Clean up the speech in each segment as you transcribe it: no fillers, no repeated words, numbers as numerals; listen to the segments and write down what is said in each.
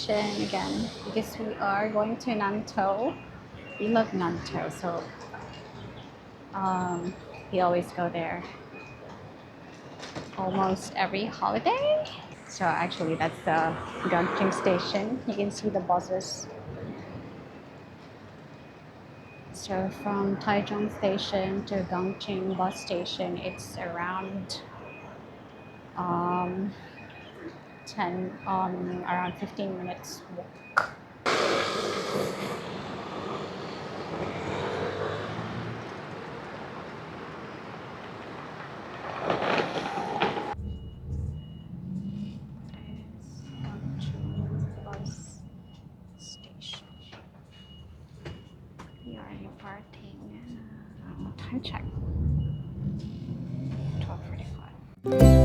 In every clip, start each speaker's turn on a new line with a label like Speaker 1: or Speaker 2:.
Speaker 1: station again because we are going to Nantou. We love Nantou, so we always go there almost every holiday. So actually that's the Gancheng station. You can see the buses. So from Taichung station to Gancheng bus station, it's around um, 15 minutes walk. Bus station. We are departing. Time check. 12:45.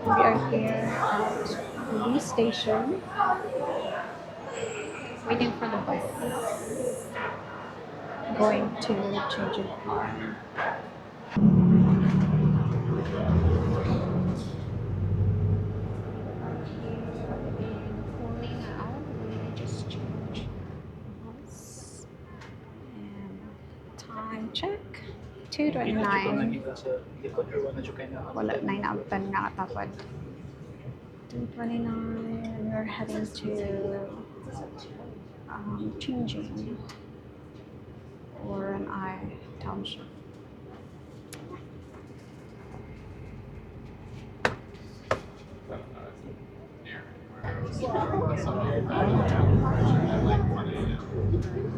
Speaker 1: We are here at Puli station, waiting for the bus going to Qingming. Pulling out, we just change bus and time check 2:29. Wala na inaabtan nga tapad. 2:29 and we're heading to Qingming or Renai Township.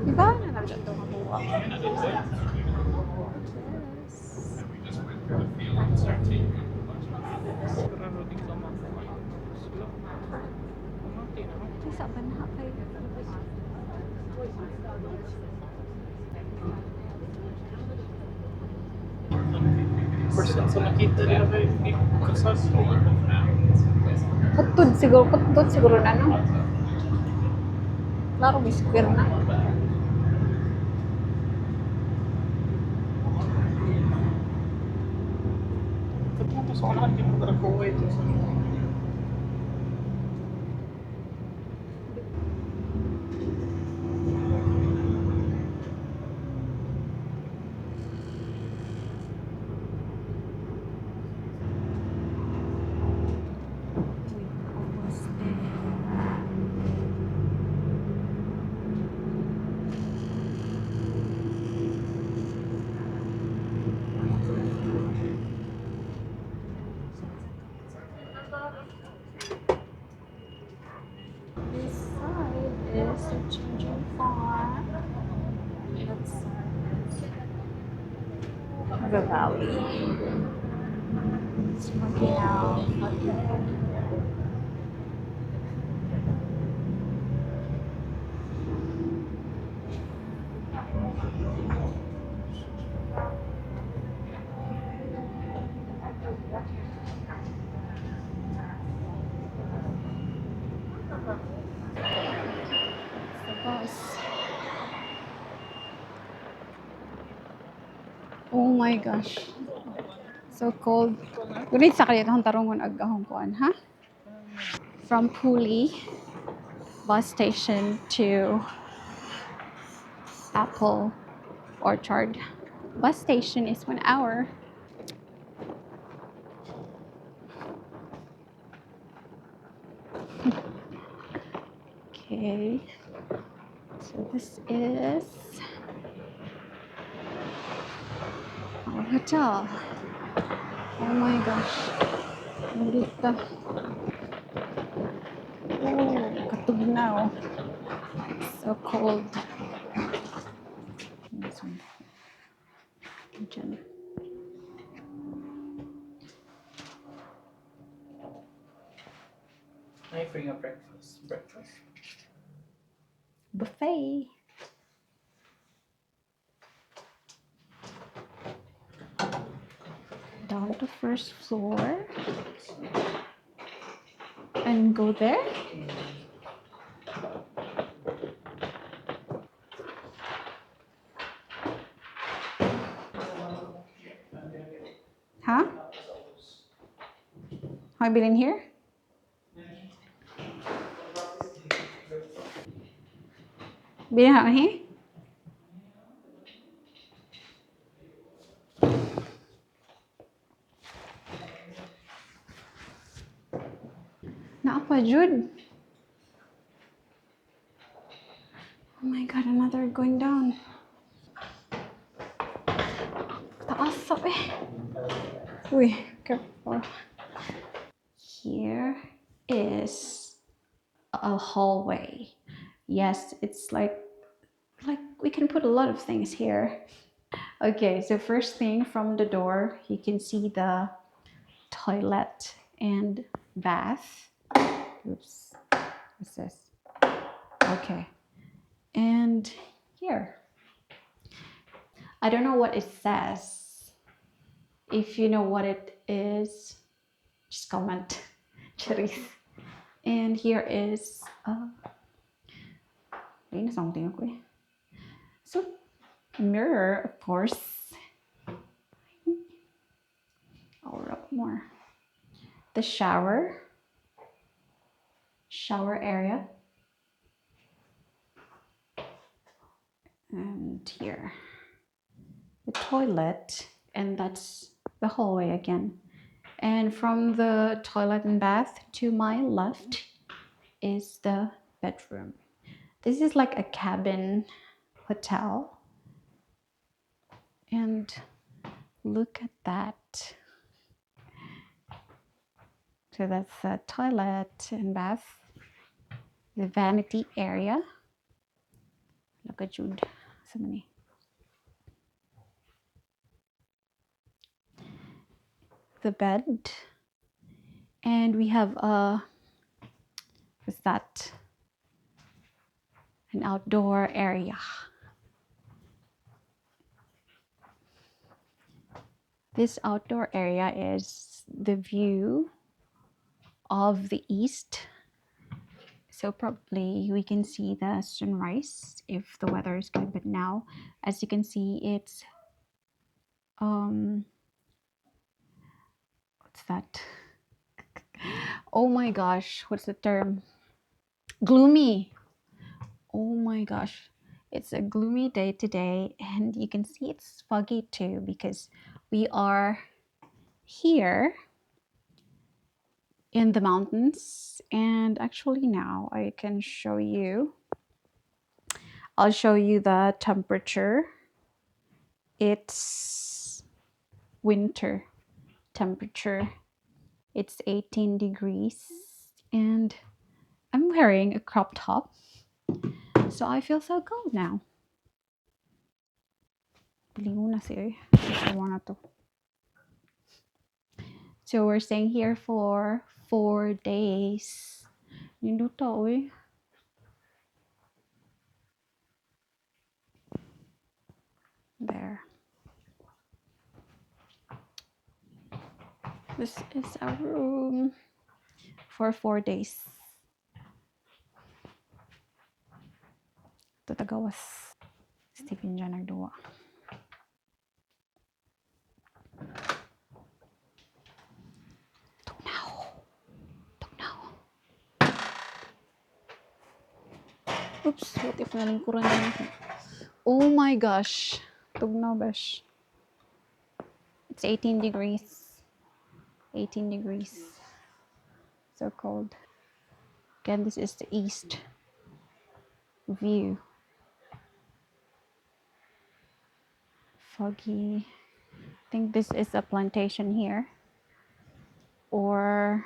Speaker 1: Diba? Nalagyan ito mabuha. Isa ba na kayo?
Speaker 2: Percent sa nakita nila kay kasas.
Speaker 1: Kutod siguro na, no? Klaro, may square na.
Speaker 2: Katong sa unahan, hindi mo karakuha ito.
Speaker 1: This side is the Qingming farm. That's the valley. It's working out. The bus. Oh my gosh. So cold. Gunit sa kaya itong tarungon agahong kuan, ha? From Puli bus station to Apple Orchard. Bus station is 1 hour. Okay. So this is our hotel. Oh my gosh. Nandito. Oh, katugnaw. So cold. This one. Diyan.
Speaker 2: I bring a breakfast.
Speaker 1: Buffet. around the first floor and go there. Huh? Have you been in here? Been out here? Naapa Jude? Oh my god, another going down. Taas eh. Uy, careful. Here is a hallway. Yes, it's like we can put a lot of things here. Okay, so first thing from the door, you can see the toilet and bath. Oops, what's this? Okay, and here. I don't know what it says. If you know what it is, just comment. Charis. And here is something. Okay. So mirror, of course. I'll rub more. The shower area. And here, the toilet, and that's the hallway again. And from the toilet and bath to my left is the bedroom. This is like a cabin hotel. And look at that. So that's the toilet and bath, the vanity area. Look at Jude. So many. The bed. And we have what's that? An outdoor area. This outdoor area is the view of the east. So probably we can see the sunrise if the weather is good, but now as you can see it's what's that? Oh my gosh, what's the term? Gloomy. Oh my gosh, it's a gloomy day today, and you can see it's foggy too because we are here in the mountains. And actually now I can show you. I'll show you the temperature. It's winter temperature. It's 18 degrees and I'm wearing a crop top, so I feel so cold now. So we're staying here for 4 days. There. This is our room for 4 days. Tatagawas. Stephen dyan nagduwa. Oops, what if nalingkuran na? Oh my gosh. Tugnaw bash. It's 18 degrees. 18 degrees. So cold. Again, this is the east view. Foggy. I think this is a plantation here. Or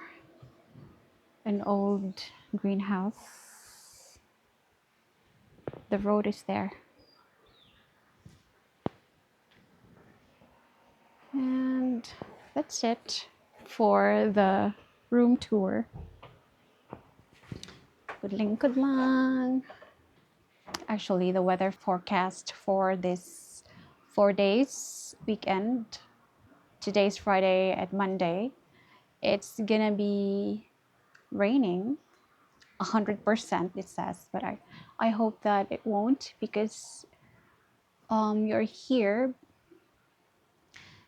Speaker 1: an old greenhouse. The road is there. And that's it for the room tour. Good lang. Actually, the weather forecast for this 4 days weekend today's Friday and Monday, it's gonna be raining 100%, it says, but I hope that it won't, because you're here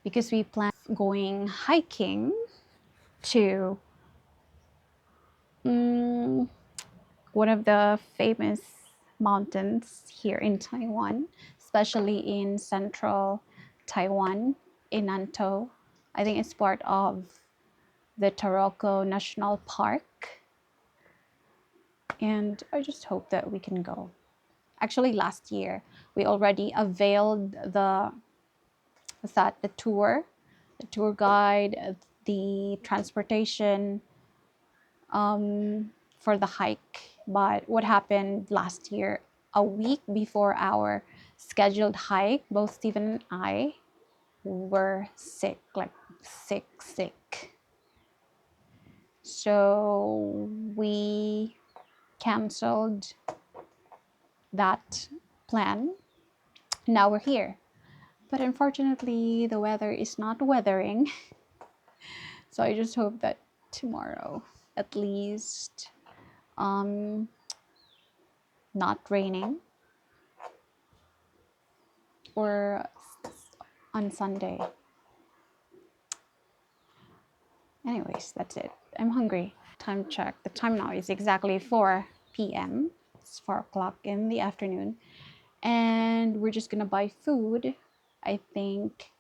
Speaker 1: because we plan going hiking to one of the famous mountains here in Taiwan, especially in central Taiwan, in Nantou. I think it's part of the Taroko National Park. And I just hope that we can go. Actually, last year, we already availed the tour guide, the transportation for the hike. But what happened last year, a week before our scheduled hike, both Stephen and I were sick, like sick. So we canceled that plan. Now we're here. But unfortunately, the weather is not weathering. So I just hope that tomorrow, at least, not raining, or on Sunday. Anyways, that's it. I'm hungry. Time check. The time now is exactly 4 p.m. It's 4 o'clock in the afternoon. And we're just gonna buy food, I think,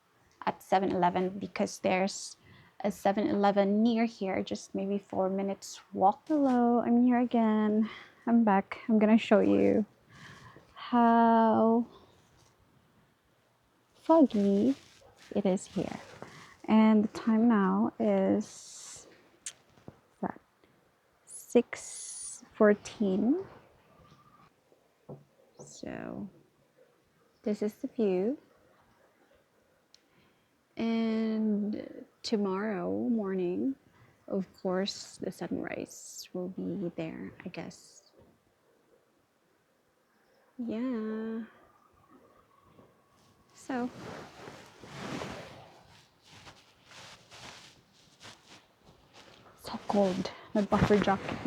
Speaker 1: at 7-Eleven, because there's a 7-Eleven near here, just maybe 4 minutes walk. Hello, I'm here again. I'm back. I'm gonna show you how foggy it is here. And the time now is 6:14. So this is the view. And tomorrow morning, of course, the sunrise will be there, I guess. Yeah. So cold. My buffer jacket